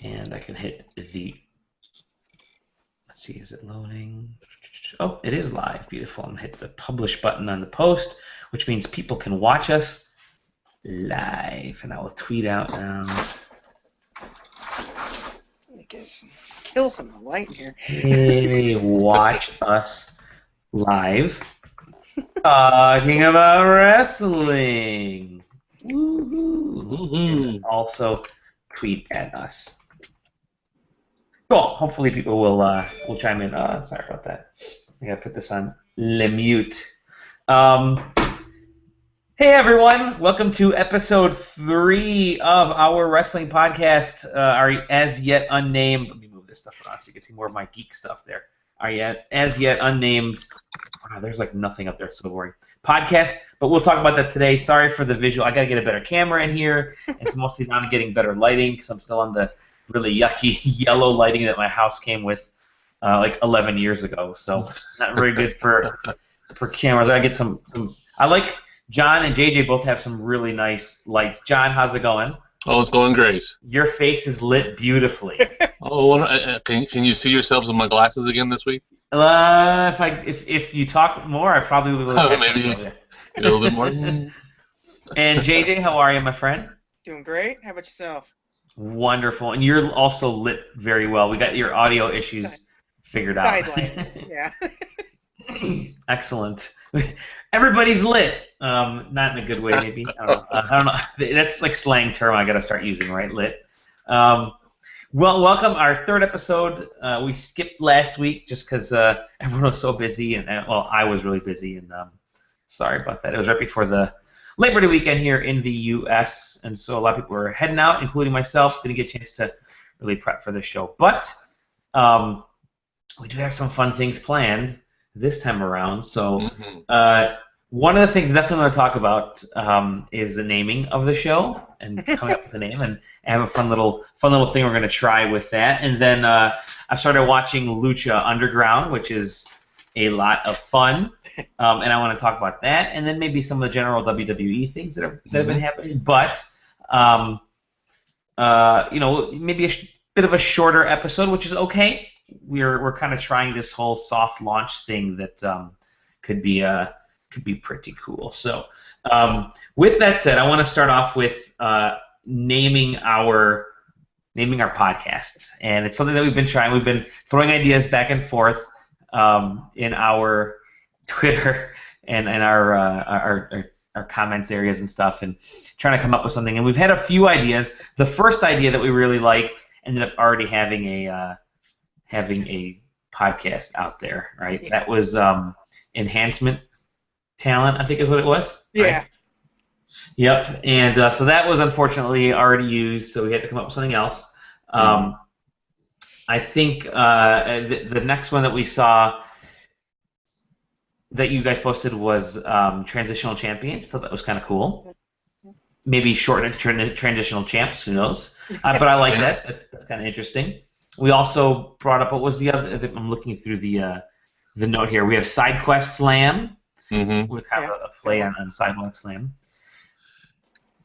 And I can hit the, let's see, is it loading? Oh, it is live. Beautiful. I'm going to hit the publish button on the post, which means people can watch us live. And I will tweet out now. I guess kill some of the light here. Hey, watch us live talking about wrestling. Woohoo! And also tweet at us. Cool. Hopefully people will chime in. Sorry about that. I gotta put this on le mute. Hey everyone, welcome to episode 3 of our wrestling podcast. Our as yet unnamed. Let me move this stuff around so you can see more of my geek stuff there. Our as yet unnamed. Wow, there's like nothing up there. It's so boring. Podcast, but we'll talk about that today. Sorry for the visual. I gotta get a better camera in here. It's mostly not getting better lighting because I'm still on the really yucky yellow lighting that my house came with like 11 years ago. So not very good for cameras. I get some. I like John and JJ both have some really nice lights. John, how's it going? Oh, it's going great. Your face is lit beautifully. Oh, can you see yourselves in my glasses again this week? If you talk more, I probably will. Maybe a little bit more. And JJ, how are you, my friend? Doing great. How about yourself? Wonderful. And you're also lit very well. We got your audio issues figured out. Sidelight. Yeah. Excellent. Everybody's lit. Not in a good way, maybe. I don't know. That's like slang term I got to start using, right? Lit. Well, welcome. Our third episode. We skipped last week just because everyone was so busy, and well, I was really busy, and sorry about that. It was right before the Labor Day weekend here in the U.S., and so a lot of people were heading out, including myself. Didn't get a chance to really prep for the show, but we do have some fun things planned this time around. So one of the things I definitely want to talk about is the naming of the show and coming up with a name, and have a fun little thing we're going to try with that. And then I started watching Lucha Underground, which is a lot of fun. And I want to talk about that, and then maybe some of the general WWE things that have been happening. But maybe a bit of a shorter episode, which is okay. We're kind of trying this whole soft launch thing that could be pretty cool. So with that said, I want to start off with naming our podcast, and it's something that we've been trying. We've been throwing ideas back and forth in our Twitter and our comments areas and stuff, and trying to come up with something. And we've had a few ideas. The first idea that we really liked ended up already having a podcast out there, right? Yeah. That was Enhancement Talent, I think is what it was. Yeah. Right? Yep. And so that was unfortunately already used, so we had to come up with something else. I think the next one that we saw that you guys posted was Transitional Champions. Thought that was kind of cool. Maybe shorten it to Transitional Champs. Who knows? But I like that. That's kind of interesting. We also brought up, what was the other? I'm looking through the note here. We have SideQuest Slam. We kind of a play on Sidewalk Slam.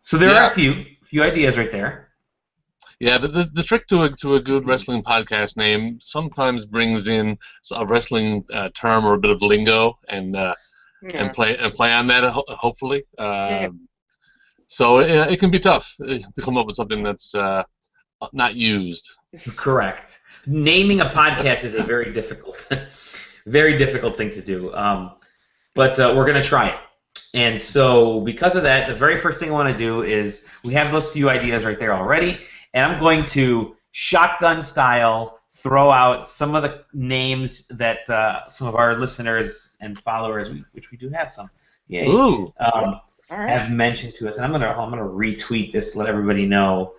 So there are a few ideas right there. Yeah, the trick to a good wrestling podcast name sometimes brings in a wrestling term or a bit of lingo and play on that hopefully. So it can be tough to come up with something that's not used. Correct. Naming a podcast is a very difficult thing to do. But we're gonna try it. And so because of that, the very first thing I want to do is we have those few ideas right there already. And I'm going to shotgun style throw out some of the names that some of our listeners and followers, which we do have some, have mentioned to us. And I'm gonna retweet this, let everybody know.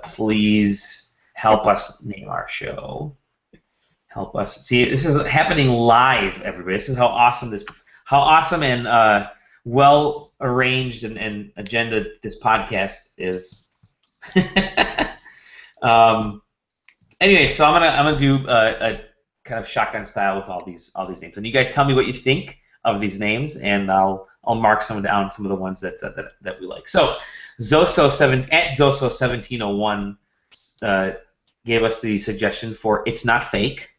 Please help us name our show. Help us. See, this is happening live, everybody. This is how awesome and well arranged and agenda this podcast is. Anyway, so I'm gonna do a kind of shotgun style with all these names, and you guys tell me what you think of these names, and I'll mark some of the ones that we like. So Zoso1701 gave us the suggestion for "It's Not Fake."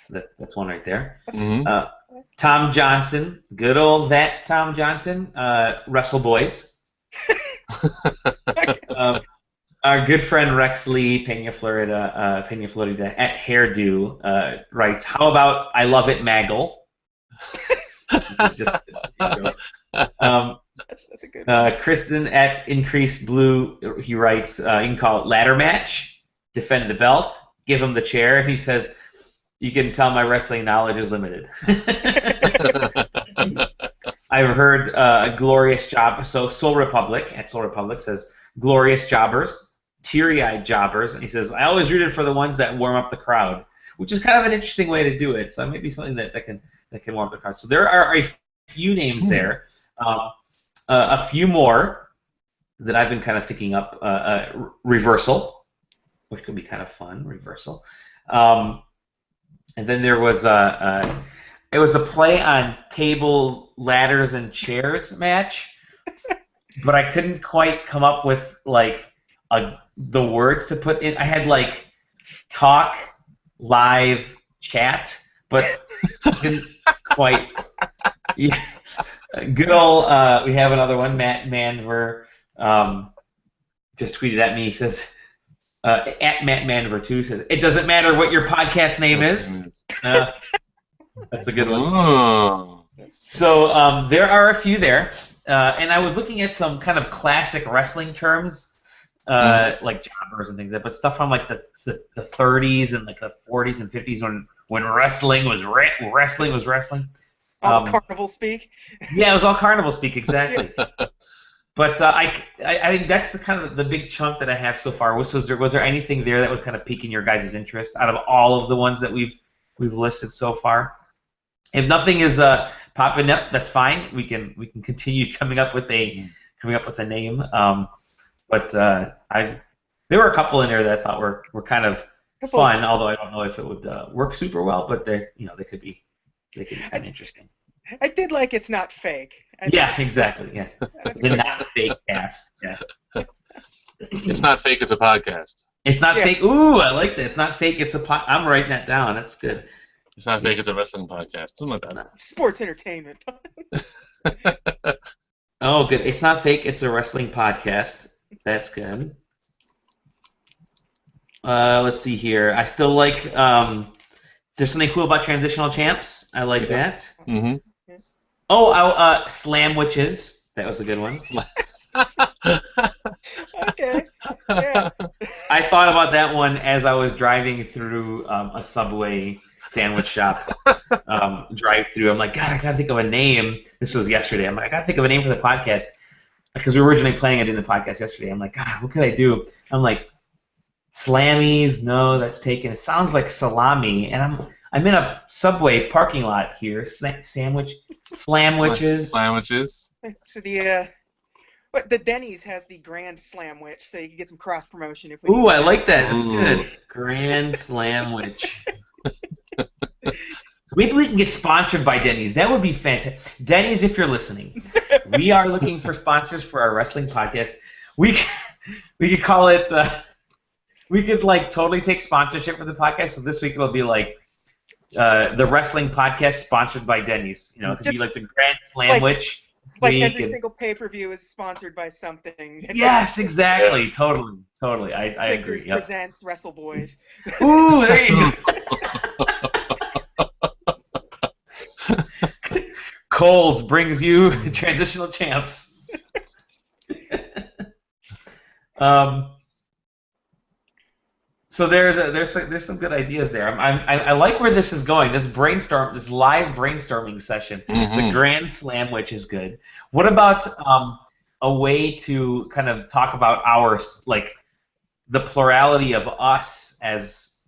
So that's one right there. Mhm. Tom Johnson, good old that Tom Johnson, Wrestle Boys. Our good friend Rex Lee, Pena Florida at Hairdo, writes, "How about I Love It, Maggle?" Just That's a good one. Kristen at Increased Blue, he writes, you can call it ladder match, defend the belt, give him the chair, and he says, "You can tell my wrestling knowledge is limited." I've heard glorious job. So Soul Republic says glorious jobbers, teary-eyed jobbers, and he says I always rooted for the ones that warm up the crowd, which is kind of an interesting way to do it. So maybe something that can warm up the crowd. So there are a few names there, a few more that I've been kind of thinking up. Reversal, which could be kind of fun. Reversal, and then there was it was a play on table, ladders, and chairs match, but I couldn't quite come up with like the words to put in. I had like talk, live, chat, but didn't quite. Yeah. Good old. We have another one. Matt Manver just tweeted at me. He says at Matt Manver 2 says it doesn't matter what your podcast name is. That's a good one. Oh. So there are a few there, and I was looking at some kind of classic wrestling terms, like jobbers and things like that, but stuff from like the 30s and like the 40s and 50s when wrestling was wrestling. All the carnival speak. Yeah, it was all carnival speak, exactly. But I think that's the kind of the big chunk that I have so far. Was there anything there that was kind of piquing your guys' interest out of all of the ones that we've listed so far? If nothing is popping up, that's fine. We can continue coming up with a name. But there were a couple in there that I thought were kind of fun, although I don't know if it would work super well. But they could be kind of interesting. I did like It's Not Fake. Yeah, exactly. Yeah, the Not the Fake cast. Yeah. It's not fake. It's a podcast. It's not fake. Ooh, I like that. It's not fake. It's a I'm writing that down. That's good. It's not fake. It's a wrestling podcast. Something like that. Sports entertainment. Oh, good. It's not fake. It's a wrestling podcast. That's good. Let's see here. I still like. There's something cool about transitional champs. I like that. Mm-hmm. Oh, slam witches. That was a good one. Okay. Yeah. I thought about that one as I was driving through a Subway sandwich shop drive-through. I'm like, God, I gotta think of a name. This was yesterday. I'm like, I gotta think of a name for the podcast because we were originally planning on doing the podcast yesterday. I'm like, God, what could I do? I'm like, Slammies. No, that's taken. It sounds like salami, and I'm in a Subway parking lot here. Slamwiches. Sandwiches. So the Denny's has the Grand Slamwich, so you can get some cross promotion if we. Ooh, need I to. like that. That's good. Grand Slamwich. Maybe we can get sponsored by Denny's. That would be fantastic. Denny's, if you're listening, we are looking for sponsors for our wrestling podcast. We could call it. We could like totally take sponsorship for the podcast. So this week it'll be like the wrestling podcast sponsored by Denny's. You know, it could be like the Grand Slamwich. Like every single pay-per-view is sponsored by something. Yes, exactly. Yeah. Totally. I agree. Yep. Presents Wrestle Boys. Ooh, there you go. Coles brings you transitional champs. So there's some good ideas there. I like where this is going. This live brainstorming session. Mm-hmm. The Grand Slam, which is good. What about a way to kind of talk about the plurality of us as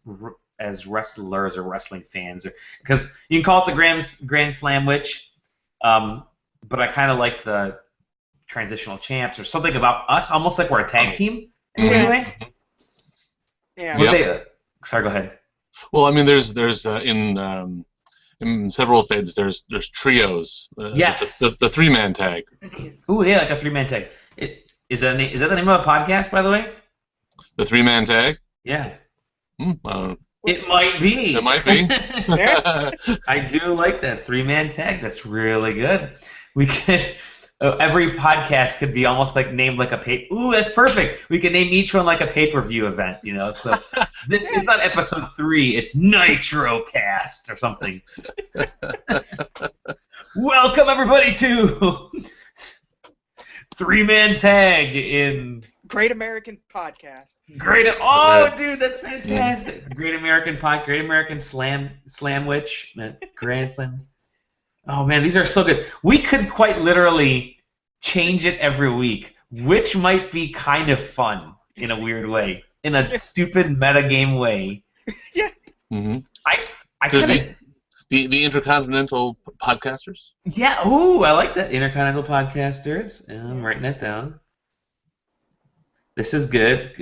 wrestlers or wrestling fans, because you can call it the Grand Slam, which, but I kind of like the transitional champs or something about us, almost like we're a tag team in a way. Yeah. Sorry, go ahead. Well, I mean, there's in several feds there's trios. Yes. The 3-man tag. Ooh, yeah, like a 3-man tag. Is that the name of a podcast, by the way? The 3-man tag. Yeah. It might be. It might be. I do like that 3-man tag. That's really good. We could every podcast could be almost like named like a pay. Ooh, that's perfect. We could name each one like a pay-per-view event. So this is not episode 3. It's NitroCast or something. Welcome everybody to 3-man tag in Great American Podcast. Dude, that's fantastic. Great American Slamwich, Grand Slam. Oh man, these are so good. We could quite literally change it every week, which might be kind of fun in a weird way, in a stupid metagame way. Yeah. Mm-hmm. I could. The Intercontinental Podcasters? Yeah, ooh, I like that. Intercontinental Podcasters. I'm writing that down. This is good.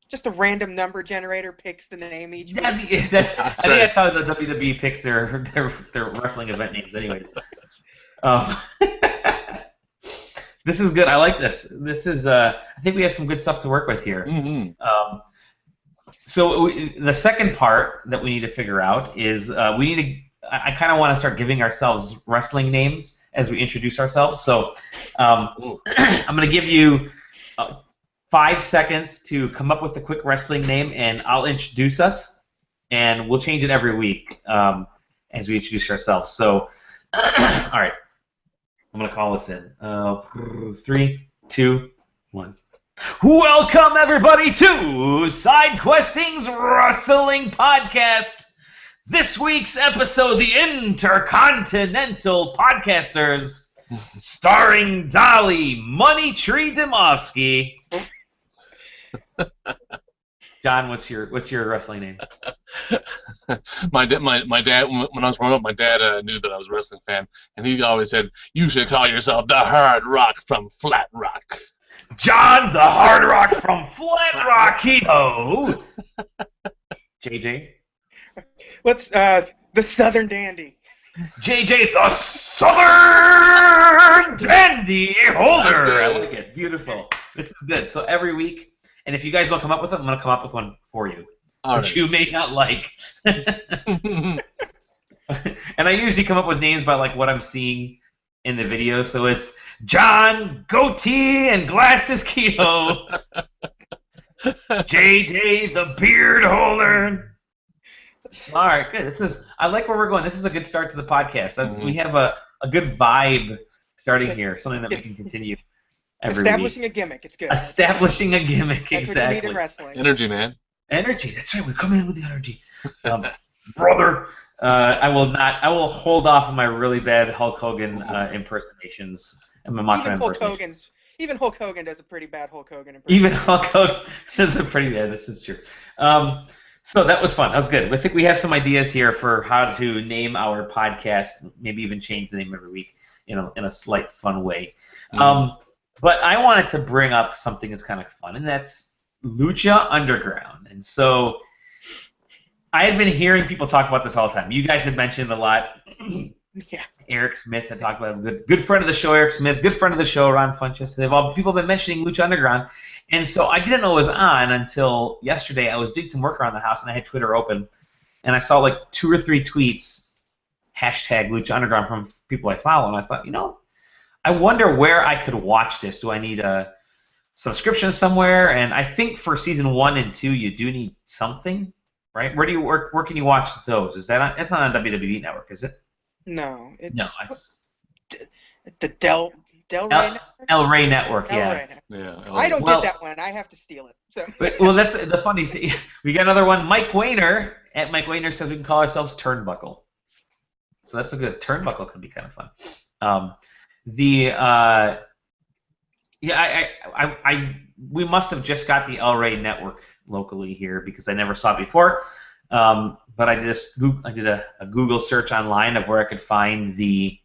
Just a random number generator picks the name each week. I think that's how the WWE picks their wrestling event names anyways. This is good. I like this. This is I think we have some good stuff to work with here. Mm-hmm. So the second part that we need to figure out is I kind of want to start giving ourselves wrestling names as we introduce ourselves. So I'm going to give you 5 seconds to come up with a quick wrestling name, and I'll introduce us, and we'll change it every week as we introduce ourselves. So, all right, I'm going to call this in. 3, 2, 1. Welcome, everybody, to SideQuesting's Wrestling Podcast. This week's episode, the Intercontinental Podcasters, starring Dolly Money Tree Dimovsky. John, what's your wrestling name? My dad, when I was growing up, my dad knew that I was a wrestling fan, and he always said, "You should call yourself the Hard Rock from Flat Rock." John, the Hard Rock from Flat Rock, Keto. JJ? What's the Southern Dandy? JJ, the Southern Dandy Holder. I like it. Beautiful. This is good. So every week, and if you guys don't come up with it, I'm going to come up with one for you, which you may not like. And I usually come up with names by like what I'm seeing in the video. So it's John Goatee and Glasses Keto. JJ, the Beard Holder. All right, good. I like where we're going. This is a good start to the podcast. We have a good vibe starting here, something that we can continue every Establishing week. A gimmick. It's good. Establishing a gimmick, That's exactly. what you need in wrestling. Energy, man. Energy. That's right. We come in with the energy, brother. I will hold off on my really bad Hulk Hogan impersonations and my Macho impersonations. Even Hulk Hogan does a pretty bad Hulk Hogan impersonation. Even Hulk Hogan does a pretty bad. This is true. So that was fun. That was good. I think we have some ideas here for how to name our podcast. Maybe even change the name every week, in a slight fun way. But I wanted to bring up something that's kind of fun, and that's Lucha Underground. And so I had been hearing people talk about this all the time. You guys had mentioned a lot. Yeah. Eric Smith had talked about it. Good friend of the show, Eric Smith. Good friend of the show, Ron Funches. People have been mentioning Lucha Underground. And so I didn't know it was on until yesterday. I was doing some work around the house, and I had Twitter open. And I saw like 2 or 3 tweets, hashtag Lucha Underground, from people I follow. And I thought, I wonder where I could watch this. Do I need a subscription somewhere? And I think for season 1 and 2, you do need something, right? Where can you watch those? It's not on WWE Network, is it? No, it's the Del Rey Network? El Rey Network, El yeah. Rey Network. Yeah. I don't get that one. I have to steal it. So. Well, that's the funny thing. We got another one. Mike Wayner at Mike Wayner says we can call ourselves Turnbuckle. So that's a good Turnbuckle could be kind of fun. We must have just got the El Rey Network locally here because I never saw it before. But I did a Google search online of where I could find the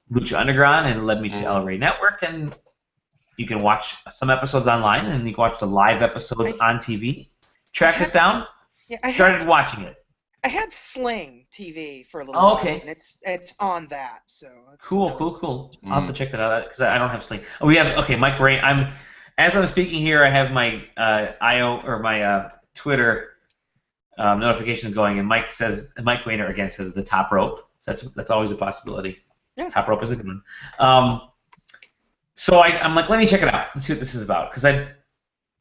Lucha Underground, and it led me to El Rey Network, and you can watch some episodes online, and you can watch the live episodes on TV. Tracked it down. Yeah, started watching it. I had Sling TV for a little while, and it's on that. So cool. I'll have to check that out because I don't have Sling. We have Mike Ray. as I'm speaking here, I have my IO or my Twitter notifications going, and Mike Weiner again says the top rope. So that's always a possibility. Yeah. Top rope is a good one. So I'm like, let me check it out and see what this is about, because I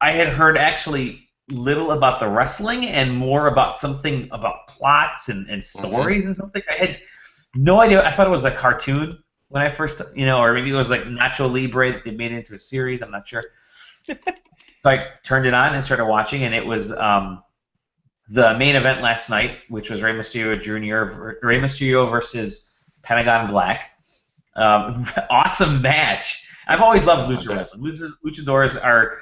had heard actually little about the wrestling and more about something about plots and stories and something. I had no idea. I thought it was a cartoon when I first, or maybe it was like Nacho Libre that they made it into a series. I'm not sure. So I turned it on and started watching, and it was the main event last night, which was Rey Mysterio versus Pentagon Black. Awesome match. I've always loved lucha wrestling. Luchadors are,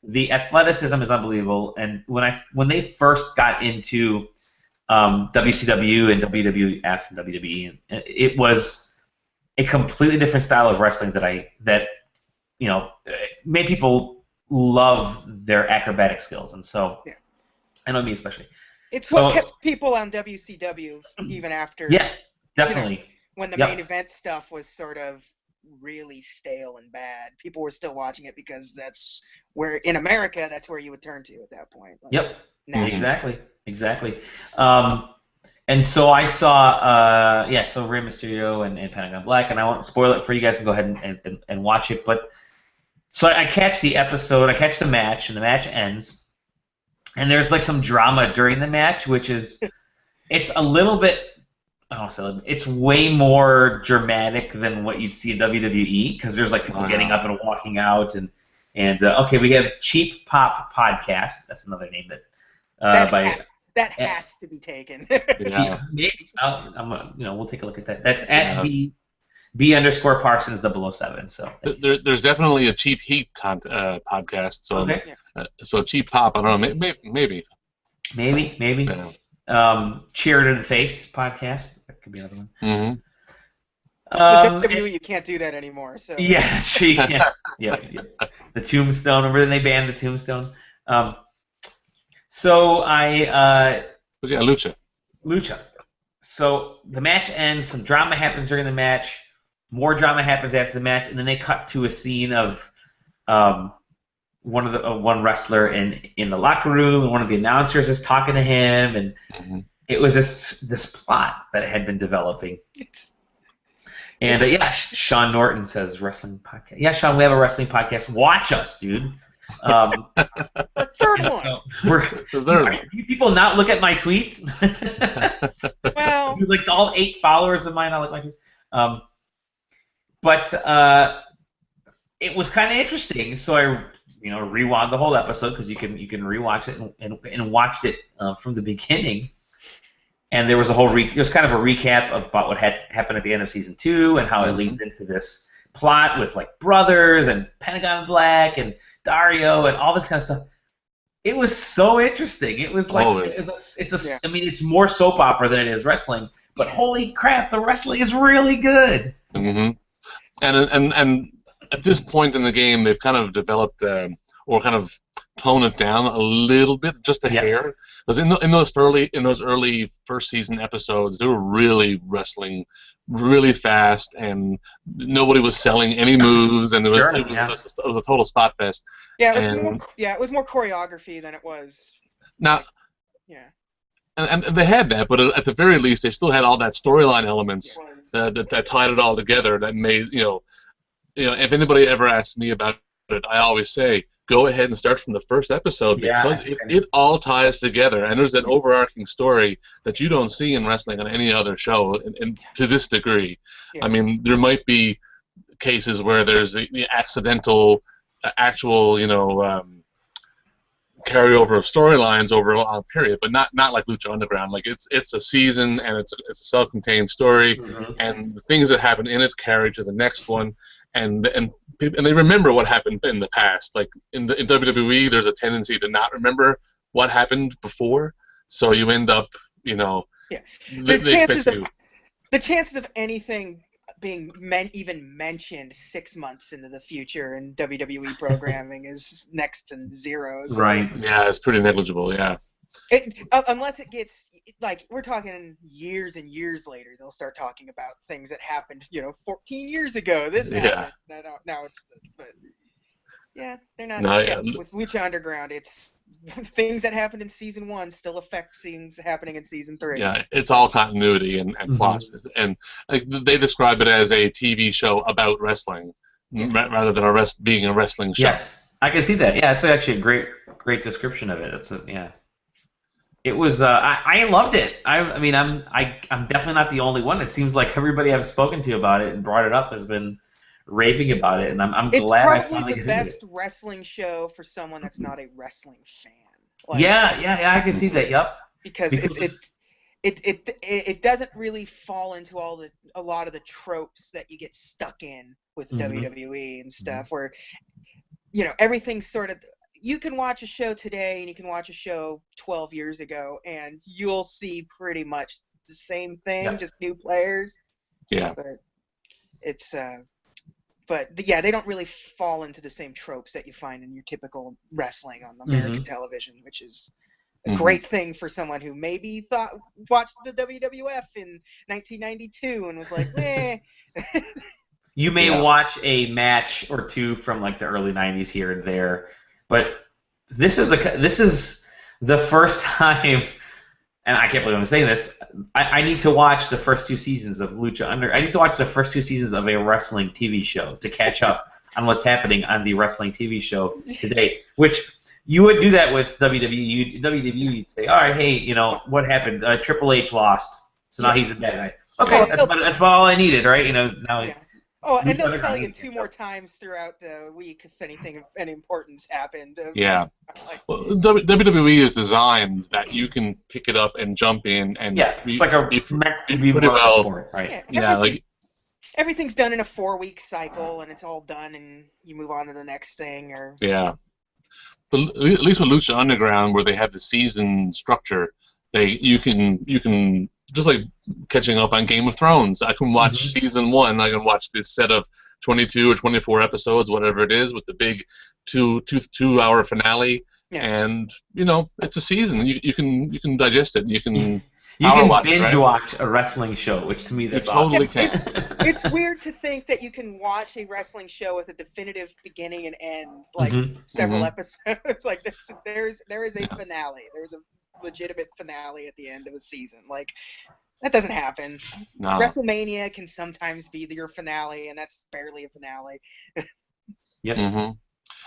the athleticism is unbelievable, and when they first got into WCW and WWF and WWE, it was a completely different style of wrestling that made people love their acrobatic skills, and so I know me especially. It's what kept people on WCW even after. Yeah, definitely. When the main event stuff was sort of really stale and bad, people were still watching it because that's where, in America, that's where you would turn to at that point. Exactly. And so I saw, so Rey Mysterio and Pentagon Black, and I won't spoil it for you guys, and go ahead and watch it. But so I catch the episode, I catch the match, and the match ends, and there's like some drama during the match, which is, it's a little bit. It's way more dramatic than what you'd see in WWE, because there's like people getting up and walking out, and okay, we have Cheap Pop Podcast. That's another name that has to be taken. Maybe we'll take a look at that. That's at B_Parsons007. So there's definitely a Cheap Heat podcast. So so Cheap Pop, I don't know, maybe. Yeah. Cheer to the Face podcast. That could be another one. Mm-hmm. WWE, you can't do that anymore. So yeah, she yeah. The Tombstone. Remember when they banned the Tombstone? So I Lucha. So the match ends. Some drama happens during the match. More drama happens after the match, and then they cut to a scene of one wrestler in the locker room, and one of the announcers is talking to him, and it was this plot that had been developing. And Sean Norton says wrestling podcast. Yeah, Sean, we have a wrestling podcast. Watch us, dude. The third one. You people not look at my tweets? Well, like all 8 followers of mine, I look at my tweets. But it was kind of interesting, so I rewound the whole episode, because you can rewatch it and watched it from the beginning. And there was a whole it was kind of a recap about what had happened at the end of season 2 and how it leads into this plot with like brothers and Pentagon Black and Dario and all this kind of stuff. It was so interesting. It was like I mean, it's more soap opera than it is wrestling, but holy crap, the wrestling is really good. Mm-hmm. And at this point in the game, they've kind of developed or kind of tone it down a little bit, just a hair. Because in those early first season episodes, they were really wrestling really fast, and nobody was selling any moves, and it was a total spot fest. Yeah, it was more choreography than it was. Now, and they had that, but at the very least, they still had all that storyline elements that tied it all together. That made if anybody ever asks me about it, I always say, go ahead and start from the first episode, because it all ties together, and there's an overarching story that you don't see in wrestling on any other show, and to this degree. I mean, there might be cases where there's the accidental, actual, carryover of storylines over a long period, but not like Lucha Underground. Like it's a season, and it's a self-contained story, and the things that happen in it carry to the next one. And they remember what happened in the past. Like in WWE, there's a tendency to not remember what happened before, so you end up, the chances of anything being even mentioned 6 months into the future in WWE programming is next to zero. So. Right. Yeah, it's pretty negligible. Yeah. Unless it gets, like, we're talking years and years later, they'll start talking about things that happened, 14 years ago. This happened. Now it's, but Yeah, they're not. No, Yeah, with Lucha Underground, it's things that happened in season 1 still affect scenes happening in season 3. yeah, it's all continuity and plot, and like, they describe it as a TV show about wrestling, rather than being a wrestling show. Yes, I can see that. Yeah, it's actually a great description of it. Yeah. It was. I loved it. I mean, I'm definitely not the only one. It seems like everybody I've spoken to about it and brought it up has been raving about it, and I'm glad I finally It's probably the best wrestling show for someone that's not a wrestling fan. Like, yeah, I can see that. Yep. Because it doesn't really fall into a lot of the tropes that you get stuck in with WWE and stuff, where everything's sort of. You can watch a show today and you can watch a show 12 years ago, and you'll see pretty much the same thing, just new players. Yeah. But it's yeah, they don't really fall into the same tropes that you find in your typical wrestling on American television, which is a great thing for someone who maybe watched the WWF in 1992 and was like, meh. You may watch a match or two from like the early 90s here and there, but this is the first time, and I can't believe I'm saying this. I need to watch the first 2 seasons of Lucha Under. I need to watch the first 2 seasons of a wrestling TV show to catch up on what's happening on the wrestling TV show today. Which you would do that with WWE. WWE, you'd say, all right, hey, what happened? Triple H lost, so now he's a bad guy. Okay, that's about all I needed, right? Now. Yeah. Oh, and they'll tell you 2 more times throughout the week if anything of any importance happened. Yeah. Well, WWE is designed that you can pick it up and jump in and it's like a pretty well sport, right? Yeah, everything's done in a 4-week cycle, and it's all done, and you move on to the next thing. Yeah. But at least with Lucha Underground, where they have the season structure, you can just like catching up on Game of Thrones. I can watch season 1. I can watch this set of 22 or 24 episodes, whatever it is, with the big two-hour finale. Yeah. And it's a season. You can digest it. You can binge watch a wrestling show, which to me that's totally awesome. It's weird to think that you can watch a wrestling show with a definitive beginning and end, like several episodes. Like there is a finale. There's a legitimate finale at the end of a season. Like, that doesn't happen. No. WrestleMania can sometimes be your finale, and that's barely a finale. Yep.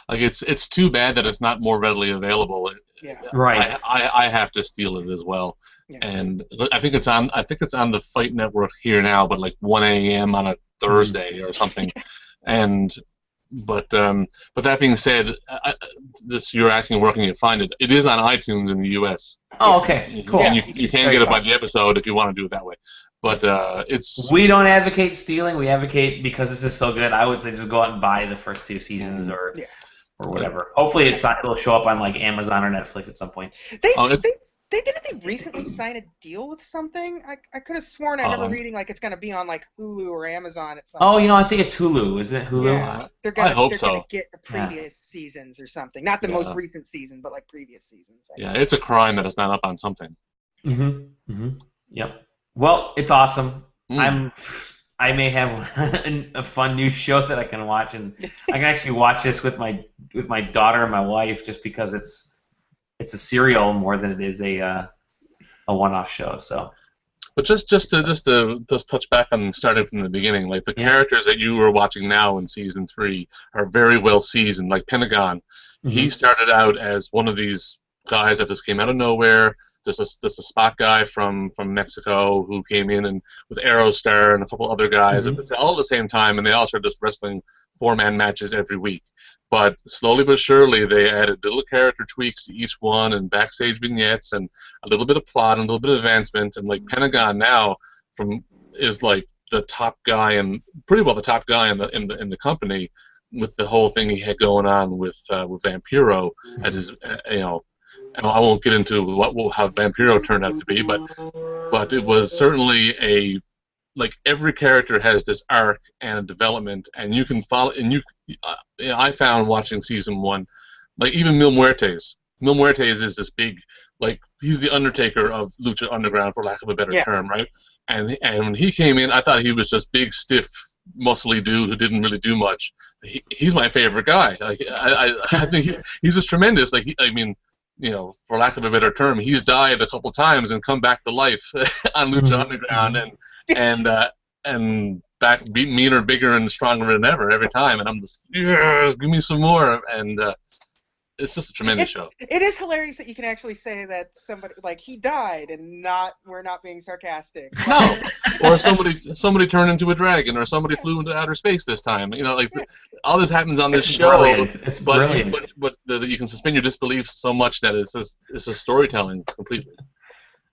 Like, it's too bad that it's not more readily available. Yeah. Right. I have to steal it as well. Yeah. And I think it's on the Fight Network here now, but like 1 a.m. on a Thursday or something. But that being said, you're asking where can you find it? It is on iTunes in the U.S. Oh, okay, cool. And you can get it by the episode if you want to do it that way. But it's. We don't advocate stealing. We advocate because this is so good. I would say just go out and buy the first 2 seasons or whatever. Hopefully, it'll show up on like Amazon or Netflix at some point. Didn't they recently sign a deal with something? I could have sworn I remember reading like it's going to be on like Hulu or Amazon at some point. I think it's Hulu. Is it Hulu? Yeah, they're gonna get the previous seasons or something. Not the most recent season, but like previous seasons. Yeah, it's a crime that it's not up on something. Yep. Well, it's awesome. I may have a fun new show that I can watch, and I can actually watch this with my daughter and my wife just because it's a serial more than it is a one-off show. So, but just to touch back on starting from the beginning, like the characters that you were watching now in season 3 are very well seasoned. Like Pentagon, he started out as one of these guys that just came out of nowhere, just a spot guy from Mexico who came in and with Aerostar and a couple other guys, and all at the same time, and they all started just wrestling 4-man matches every week. But slowly but surely, they added little character tweaks to each one, and backstage vignettes, and a little bit of plot, and a little bit of advancement. And like Pentagon now, is like the top guy, and pretty well the top guy in the company, with the whole thing he had going on with Vampiro as his, I won't get into how Vampiro turned out to be, but it was certainly like every character has this arc and a development, and you can follow. And I found watching season 1, like even Mil Muertes. Mil Muertes is this big, like he's the Undertaker of Lucha Underground, for lack of a better term, right? And when he came in, I thought he was just big, stiff muscly dude who didn't really do much. He's my favorite guy. Like I think he's just tremendous. Like I mean, you know, for lack of a better term, he's died a couple times and come back to life on Lucha Underground and back meaner, bigger, and stronger than ever every time. And I'm just, yes, give me some more. And it's just a tremendous show. It is hilarious that you can actually say that somebody, like, he died and we're not being sarcastic. No, or somebody turned into a dragon, or somebody flew into outer space this time. You know, like all this happens on this show. Brilliant. It's brilliant. But you can suspend your disbelief so much that it's just storytelling completely.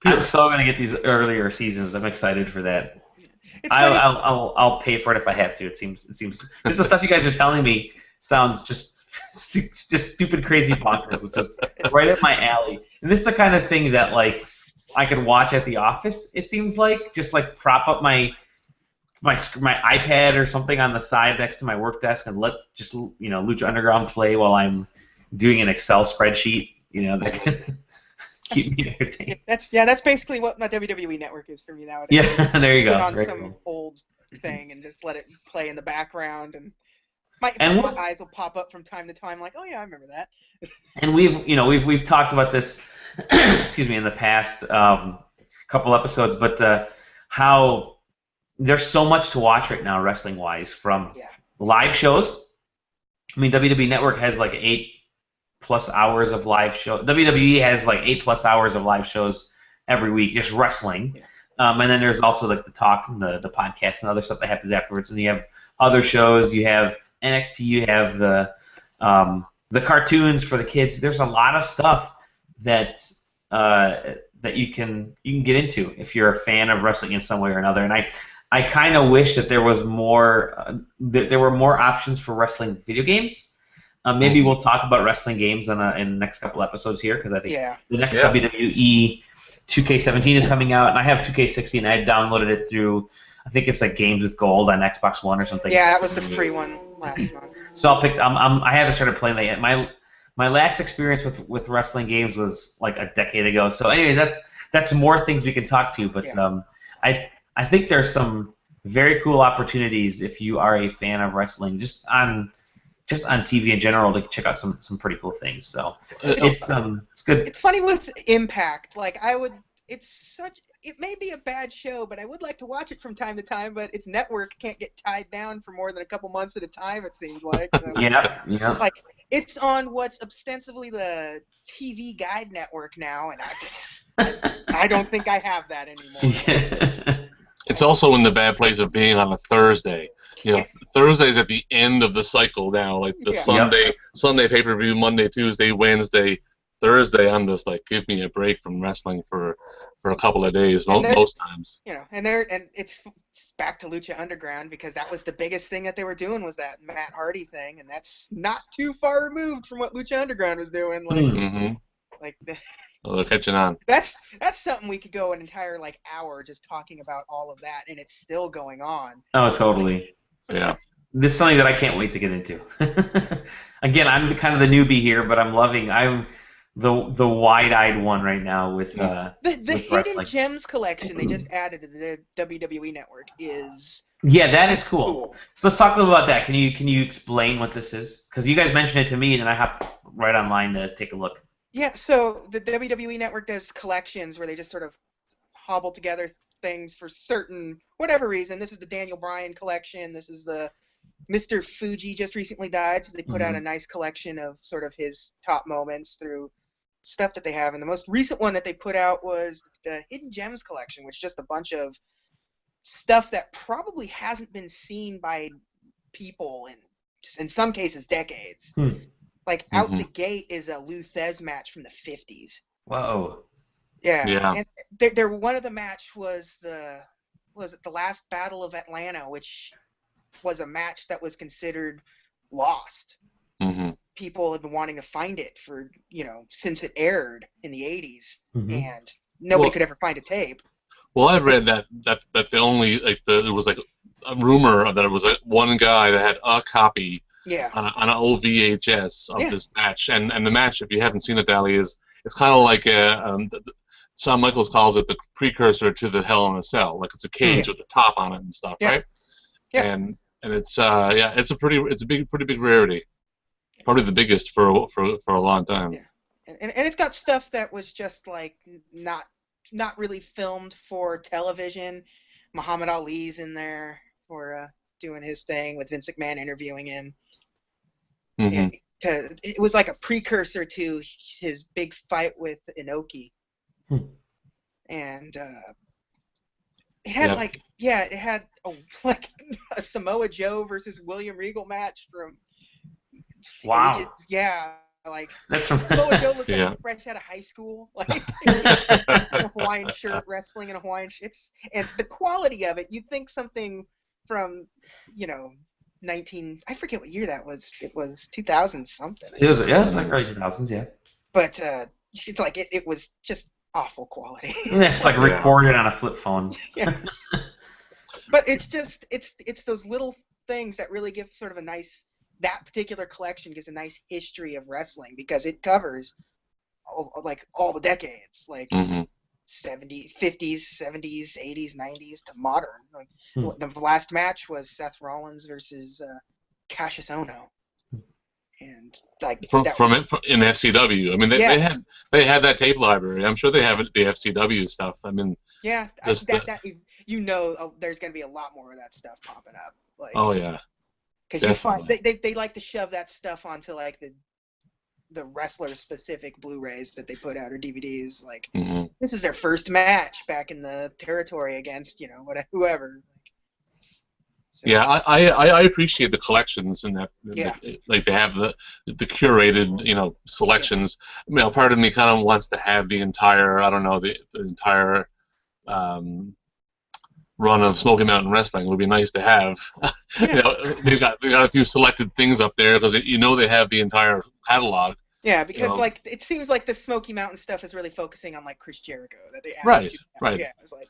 I'm so gonna get these earlier seasons. I'm excited for that. I'll pay for it if I have to. It seems just the stuff you guys are telling me sounds just stupid, crazy bonkers, which is right up my alley. And this is the kind of thing that like I could watch at the office. It seems like just like prop up my iPad or something on the side next to my work desk and let just Lucha Underground play while I'm doing an Excel spreadsheet. You know, that can keep me entertained. That's basically what my WWE network is for me nowadays. Yeah, there you go. Put on some old thing and just let it play in the background and. My eyes will pop up from time to time, like, oh yeah, I remember that. And we've talked about this, excuse me, in the past couple episodes, but how there's so much to watch right now, wrestling wise, from live shows. I mean, WWE Network has like 8+ hours of live show. WWE has like 8+ hours of live shows every week, just wrestling. And then there's also like the talk and the podcast and other stuff that happens afterwards. And you have other shows. You have NXT, you have the cartoons for the kids. There's a lot of stuff that you can get into if you're a fan of wrestling in some way or another. And I kind of wish that there was more there were more options for wrestling video games. Maybe we'll talk about wrestling games in the next couple episodes here, because I think the next WWE 2K17 is coming out, and I have 2K16. I downloaded it through, I think it's like Games with Gold on Xbox One or something. Yeah, that was the free one last month. So I'll pick. I haven't started playing that yet. My last experience with wrestling games was like a decade ago. So, anyways, that's more things we can talk to. But I think there's some very cool opportunities if you are a fan of wrestling, just on TV in general, to check out some pretty cool things. So it's good. It's funny with Impact. Like it may be a bad show, but I would like to watch it from time to time, but its network can't get tied down for more than a couple months at a time, it seems like. So, yeah. Like, it's on what's ostensibly the TV Guide network now, and I don't think I have that anymore. It's also in the bad place of being on a Thursday. You know, Thursday's at the end of the cycle now, like the Sunday pay-per-view, Monday, Tuesday, Wednesday, Thursday. I'm just like, give me a break from wrestling for a couple of days, most times. You know, and it's back to Lucha Underground, because that was the biggest thing that they were doing, was that Matt Hardy thing, and that's not too far removed from what Lucha Underground was doing. Like, well, they're catching on. That's something we could go an entire hour just talking about all of that, and it's still going on. Oh, totally. Yeah. This is something that I can't wait to get into. Again, I'm kind of the newbie here, but I'm the wide-eyed one right now with the with Hidden Gems collection they just added to the WWE Network is that is cool. So let's talk a little about that. Can you explain what this is? Because you guys mentioned it to me, and then I hopped right online to take a look. Yeah, so the WWE Network does collections where they just sort of hobble together things for certain whatever reason. This is the Daniel Bryan collection. This is the Mr. Fuji just recently died, so they put out a nice collection of sort of his top moments through stuff that they have. And the most recent one that they put out was the Hidden Gems collection, which is just a bunch of stuff that probably hasn't been seen by people in some cases decades. Like out the gate is a Lou Thez match from the 50s. Whoa. Yeah. And one of the match was the last Battle of Atlanta, which was a match that was considered lost. People have been wanting to find it for, since it aired in the 80s, and nobody could ever find a tape. Well, I read that the only there was a rumor that it was one guy that had a copy on an old VHS of this match, and the match, if you haven't seen it, Dally, it's kind of like Shawn Michaels calls it the precursor to the Hell in a Cell, like it's a cage with a top on it and stuff, right? Yeah. and it's it's a pretty big rarity. Probably the biggest for a long time. Yeah. And it's got stuff that was just like not really filmed for television. Muhammad Ali's in there for doing his thing with Vince McMahon interviewing him. Mm-hmm. Because it was like a precursor to his big fight with Inoki. And it had it had like a Samoa Joe versus William Regal match from Wow. Like that's from Samoa Joe looks like he's fresh out of high school, like in a Hawaiian shirt, wrestling in a Hawaiian shirt. And the quality of it, you'd think something from, I forget what year that was. It was 2000 something. It was like early 2000s, yeah. But it's like it was just awful quality. It's like recorded on a flip phone. Yeah. But it's just it's those little things that really give sort of a nice. That particular collection gives a nice history of wrestling because it covers all the decades, like 70s, 50s, 70s, 80s, 90s to modern. Like the last match was Seth Rollins versus Cassius Ohno, and like in SCW. I mean, they had that tape library. I'm sure they have the FCW stuff. I mean, there's going to be a lot more of that stuff popping up. Like, oh yeah. Because you find they like to shove that stuff onto like the wrestler specific Blu-rays that they put out or DVDs. Like this is their first match back in the territory against whoever. So. Yeah, I appreciate the collections and that. Like they have the curated selections. Yeah. Part of me kind of wants to have the entire the entire. Run of Smoky Mountain Wrestling would be nice to have. They've got a few selected things up there because they have the entire catalog. Yeah, because like it seems like the Smoky Mountain stuff is really focusing on like Chris Jericho that they have. Right. Yeah, it's like,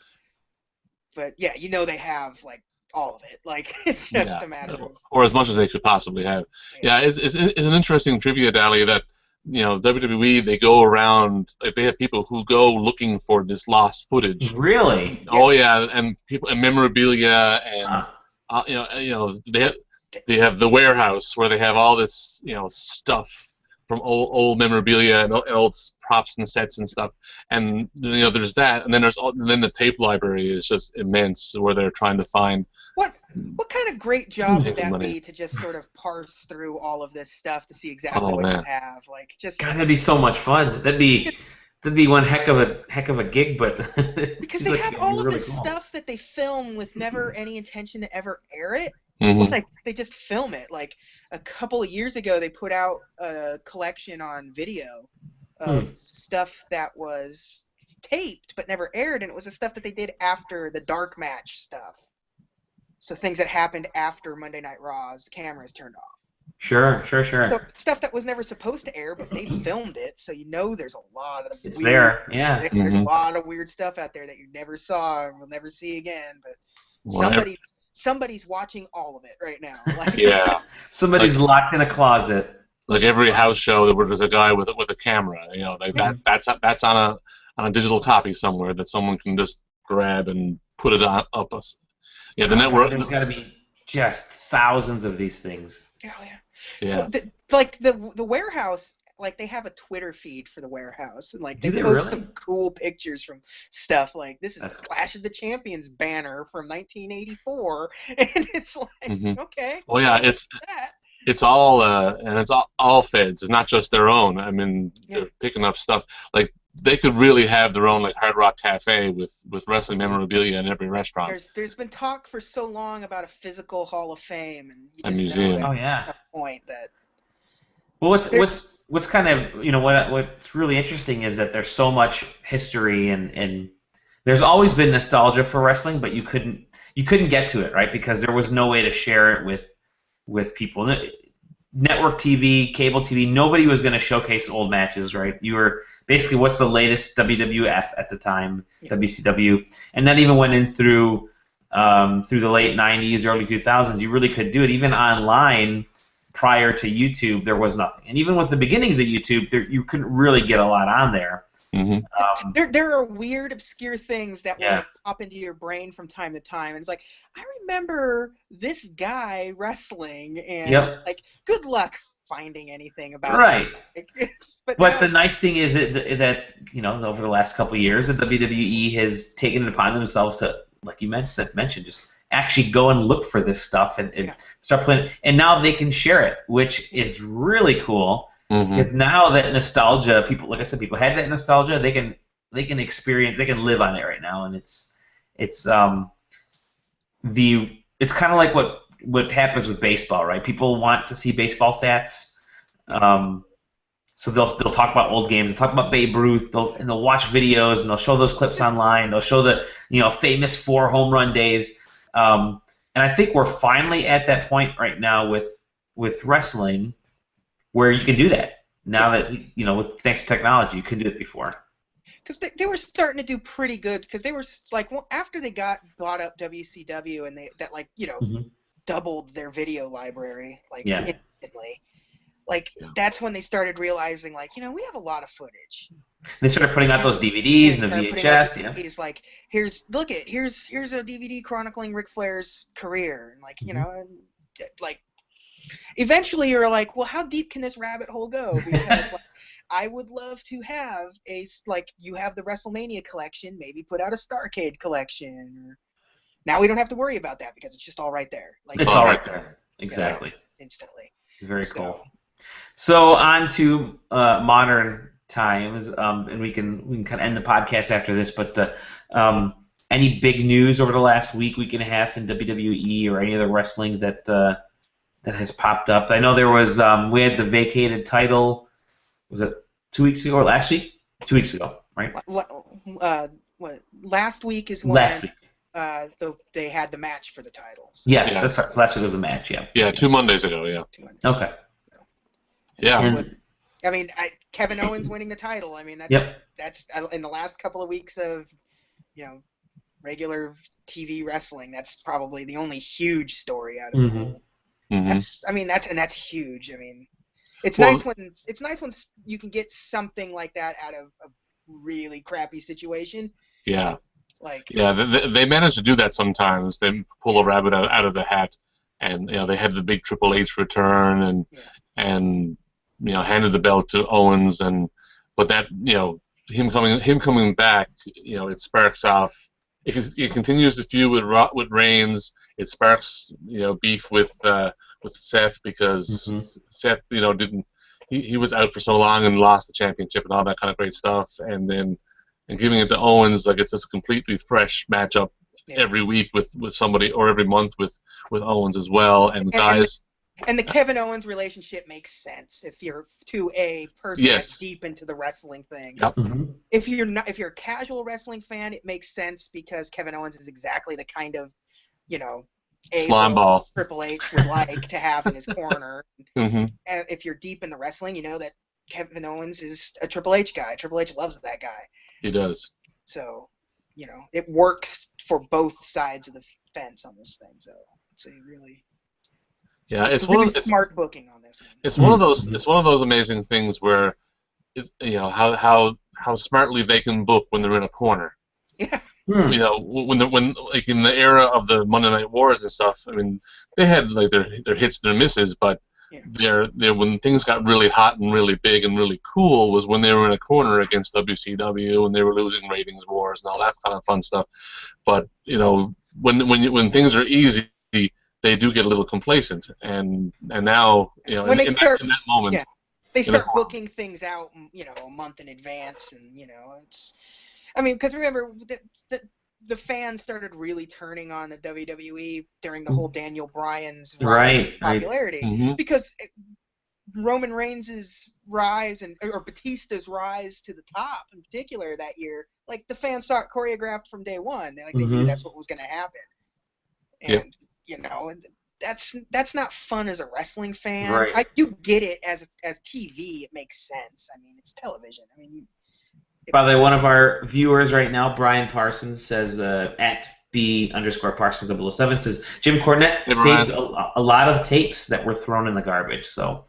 but they have like all of it. Like it's just a matter of or as much as they could possibly have. Yeah, it's an interesting trivia, Dally, that. WWE, they go around, like they have people who go looking for this lost footage. Really? Oh yeah, and people and memorabilia and they have the warehouse where they have all this stuff from old memorabilia and old props and sets and stuff. And there's that, and then then the tape library is just immense where they're trying to find. What kind of great job would that be to just sort of parse through all of this stuff to see exactly what you have? Like just God, that'd be so much fun. That'd be one heck of a gig, but because they have all of this stuff that they film with never any intention to ever air it. Like they just film it. Like a couple of years ago, they put out a collection on video of stuff that was taped but never aired, and it was the stuff that they did after the dark match stuff. So things that happened after Monday Night Raw's cameras turned off. Sure. So stuff that was never supposed to air, but they filmed it, so there's a lot of it's weird, there. Yeah. There's a lot of weird stuff out there that you never saw and will never see again. But somebody's watching all of it right now. Like, somebody's locked in a closet. Like every house show, there's a guy with a camera. That's on a digital copy somewhere that someone can just grab and put it up. Yeah, the network. There's got to be just thousands of these things. Yeah. Well, the warehouse, like they have a Twitter feed for the warehouse, and like they post some cool pictures from stuff. Like this is the Clash of the Champions banner from 1984, and it's like okay. Well, yeah, it's all and it's all feds. It's not just their own. I mean, they're picking up stuff like. They could really have their own like Hard Rock Cafe with wrestling memorabilia in every restaurant. There's been talk for so long about a physical Hall of Fame, and you a just museum. know at the point that. Well, what's kind of what's really interesting is that there's so much history and there's always been nostalgia for wrestling, but you couldn't get to it, right? Because there was no way to share it with people. Network TV, cable TV, nobody was going to showcase old matches, right? You were basically what's the latest WWF at the time, WCW, and that even went in through the late 90s, early 2000s. You really could do it even online. prior to YouTube, there was nothing. And even with the beginnings of YouTube, you couldn't really get a lot on there. There are weird, obscure things that will like pop into your brain from time to time, and it's like, I remember this guy wrestling, and it's like, good luck finding anything about that. But the nice thing is that over the last couple of years, the WWE has taken it upon themselves to, like you mentioned, just actually go and look for this stuff and start playing. And now they can share it, which is really cool. Because now that nostalgia, people, like I said, people had that nostalgia. They can experience, they can live on it right now, and it's kind of like what happens with baseball, right? People want to see baseball stats, so they'll talk about old games, they'll talk about Babe Ruth, they'll watch videos, and they'll show those clips online. They'll show the famous 4 home run days, and I think we're finally at that point right now with wrestling, where you can do that now that with thanks to technology. You couldn't do it before. Because they were starting to do pretty good, because they were like, after they got bought up WCW, and doubled their video library instantly. That's when they started realizing, like, we have a lot of footage. They started putting out those DVDs and the VHS. Like, here's a DVD chronicling Ric Flair's career, and like eventually you're like, well, how deep can this rabbit hole go? Because I would love to have you have the WrestleMania collection, maybe put out a Starrcade collection. Now we don't have to worry about that because it's just all right there. It's all right there. Exactly. Instantly. Very cool. So on to modern times, and we can kind of end the podcast after this. But any big news over the last week and a half in WWE or any other wrestling that has popped up? I know there was we had the vacated title. Was it 2 weeks ago or last week? 2 weeks ago, right? Last week is when they had the match for the titles. Yes, that's right. Last week was a match, yeah. Yeah, 2 Mondays ago, yeah. Okay. Yeah. Kevin Owens winning the title. I mean, that's in the last couple of weeks of regular TV wrestling. That's probably the only huge story out of the whole. That's huge. I mean, it's nice when you can get something like that out of a really crappy situation. Yeah. They manage to do that sometimes. They pull a rabbit out of the hat, and they had the big Triple H return, and handed the belt to Owens, but that him coming back, it sparks off. It continues the feud with Reigns. It sparks beef with Seth, because Seth didn't. He was out for so long and lost the championship and all that kind of great stuff, and giving it to Owens, like, it's just a completely fresh matchup every week with somebody, or every month with Owens as well, and guys. And the Kevin Owens relationship makes sense if you're to a person that's deep into the wrestling thing. Yep. If you're a casual wrestling fan, it makes sense because Kevin Owens is exactly the kind of slime ball Triple H would like to have in his corner. If you're deep in the wrestling, you know that Kevin Owens is a Triple H guy. Triple H loves that guy. He does. So, it works for both sides of the fence on this thing. So it's a really it's really smart booking on this one. It's one of those. It's one of those amazing things where, how smartly they can book when they're in a corner. Yeah. When like in the era of the Monday Night Wars and stuff. I mean, they had like their hits and their misses, but when things got really hot and really big and really cool was when they were in a corner against WCW and they were losing ratings wars and all that kind of fun stuff. But when things are easy, they do get a little complacent, and now when in that moment, they start booking things out a month in advance, and it's. I mean, because remember the fans started really turning on the WWE during the whole Daniel Bryan's rise in popularity, because Roman Reigns' rise or Batista's rise to the top in particular that year, like, the fans saw it choreographed from day one. They knew that's what was going to happen, and that's not fun as a wrestling fan. Right. You get it as TV. It makes sense. I mean, it's television. I mean. By the way, one of our viewers right now, Brian Parsons, says at B_Parsons007 says Jim Cornette saved a lot of tapes that were thrown in the garbage. So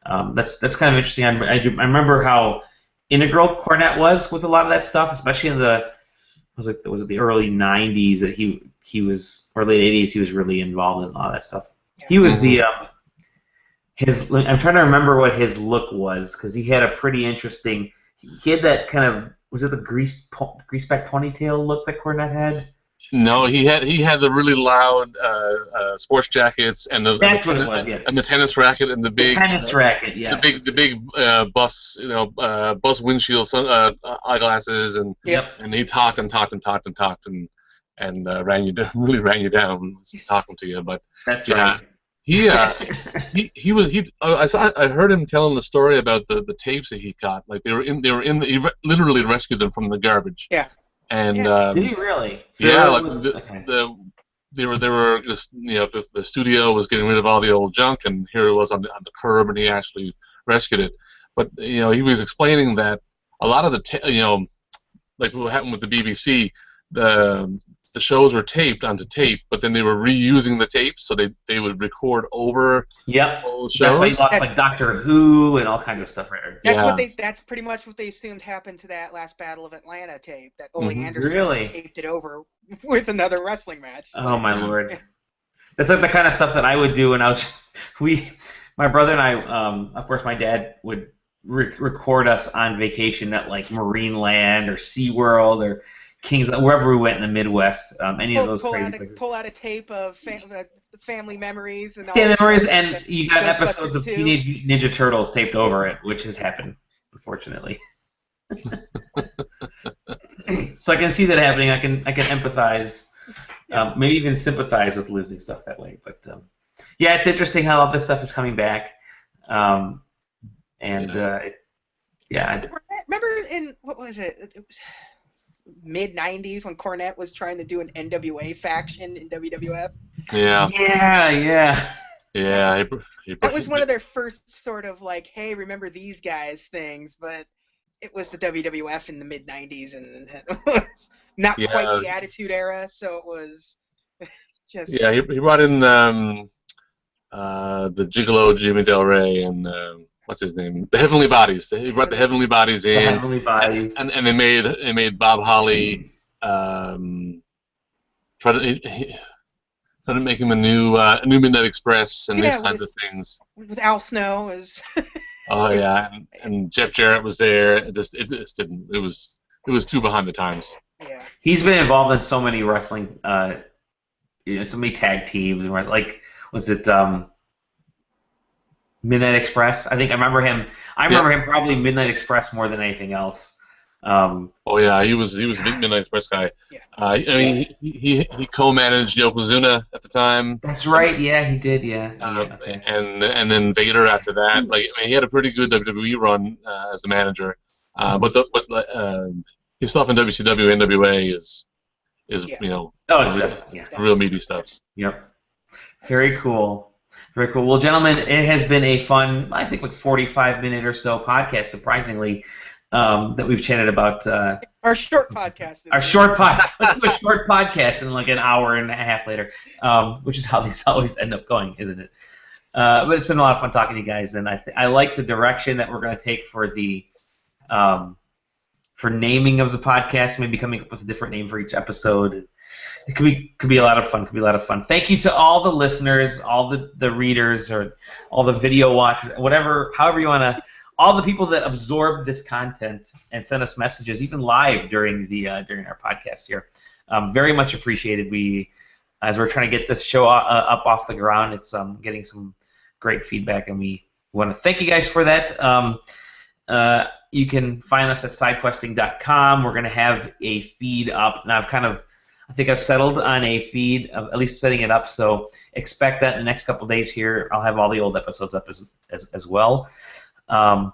that's kind of interesting. I remember how integral Cornette was with a lot of that stuff, especially in was it the early '90s that he was, or late '80s, he was really involved in a lot of that stuff. He was I'm trying to remember what his look was, because he had a pretty interesting. He had that kind of, was it the grease back ponytail look that Cornette had? No, he had the really loud sports jackets and That's what it was, yeah. And the tennis racket and the big tennis racket, yeah. The big bus bus windshield eyeglasses, and he talked and ran you down, really ran you down talking to you. But that's right. I heard him telling the story about the tapes that he got. Like he literally rescued them from the garbage. Yeah. And did he really? So they were just, the studio was getting rid of all the old junk, and here it was on the curb, and he actually rescued it. But he was explaining that a lot of the like what happened with the BBC, the shows were taped onto tape, but then they were reusing the tapes, so they would record over old shows. That's why you lost like Doctor Who and all kinds of stuff, right? That's pretty much what they assumed happened to that last Battle of Atlanta tape. That Ole Anderson taped it over with another wrestling match. Oh my lord! That's like the kind of stuff that I would do when I was. My brother and I, of course, my dad would record us on vacation at like Marineland or SeaWorld or Kings, wherever we went in the Midwest, any of those crazy places. Pull out a tape of family memories and all. Family memories, and you got episodes of Teenage Mutant Ninja Turtles taped over it, which has happened, unfortunately. So I can see that happening. I can empathize, maybe even sympathize with losing stuff that way. But yeah, it's interesting how all this stuff is coming back. Remember in what was it? It was mid-90s when Cornette was trying to do an NWA faction in WWF. Yeah. That was one of their first sort of like, hey, remember these guys things, but it was the WWF in the mid-90s, and it was not quite the Attitude Era, so it was just... Yeah, he brought in the Gigolo Jimmy Del Rey and... what's his name? The Heavenly Bodies. He brought the Heavenly Bodies in. The Heavenly Bodies. And they made Bob Holly try to make him a new Midnight Express and these kinds of things. With Al Snow as. Oh yeah, and Jeff Jarrett was there. It just didn't. It was too behind the times. Yeah. He's been involved in so many wrestling, so many tag teams and like, was it? Midnight Express. I think I remember him. I remember him probably Midnight Express more than anything else. Oh yeah, he was a big Midnight Express guy. Yeah. I mean, he co-managed Yokozuna at the time. That's right. Yeah, he did. Yeah. Okay. And then Vader after that. Like, I mean, he had a pretty good WWE run as the manager. But his stuff in WCW and NWA is real meaty stuff. Yep. Very cool. Very cool. Well, gentlemen, it has been a fun, I think, like 45-minute or so podcast, surprisingly, that we've chatted about. Our short podcast. Let's do a short podcast in like an hour and a half later, which is how these always end up going, isn't it? But it's been a lot of fun talking to you guys, and I like the direction that we're going to take for the for naming of the podcast, maybe coming up with a different name for each episode. It could be a lot of fun. Thank you to all the listeners, all the readers, or all the video watchers, however you want to, all the people that absorb this content and send us messages, even live during our podcast here. Very much appreciated. As we're trying to get this show up off the ground, it's getting some great feedback, and we want to thank you guys for that. You can find us at SideQuesting.com. We're going to have a feed up. Now I think I've settled on a feed, of at least setting it up, so expect that in the next couple days here. I'll have all the old episodes up as well. And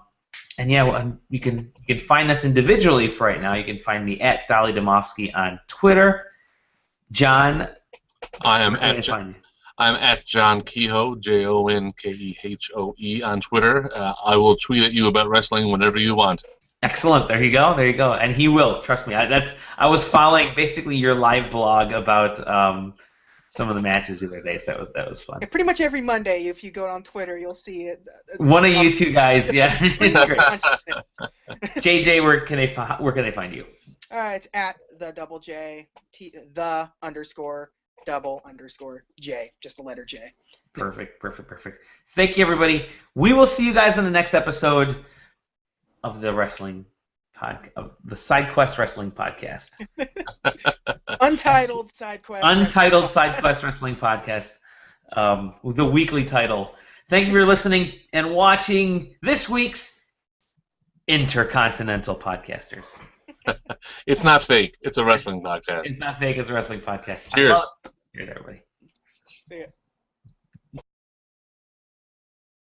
yeah, you can find us individually for right now. You can find me at Dolly Domofsky on Twitter. John, I'm at John Kehoe, JONKEHOE on Twitter. I will tweet at you about wrestling whenever you want. Excellent. There you go. There you go. And he will. Trust me. I was following basically your live blog about some of the matches the other day. So that was fun. Yeah, pretty much every Monday, if you go on Twitter, you'll see it. One of you two guys. Yeah. It's great. JJ, where can they find you? It's at the double J, the _ double _ J, just the letter J. Perfect. Thank you, everybody. We will see you guys in the next episode of the SideQuest Wrestling Podcast. Untitled SideQuest Wrestling Podcast, with the weekly title. Thank you for listening and watching this week's Intercontinental Podcasters. It's not fake. It's a wrestling podcast. It's not fake. It's a wrestling podcast. Cheers. Cheers, everybody. See ya.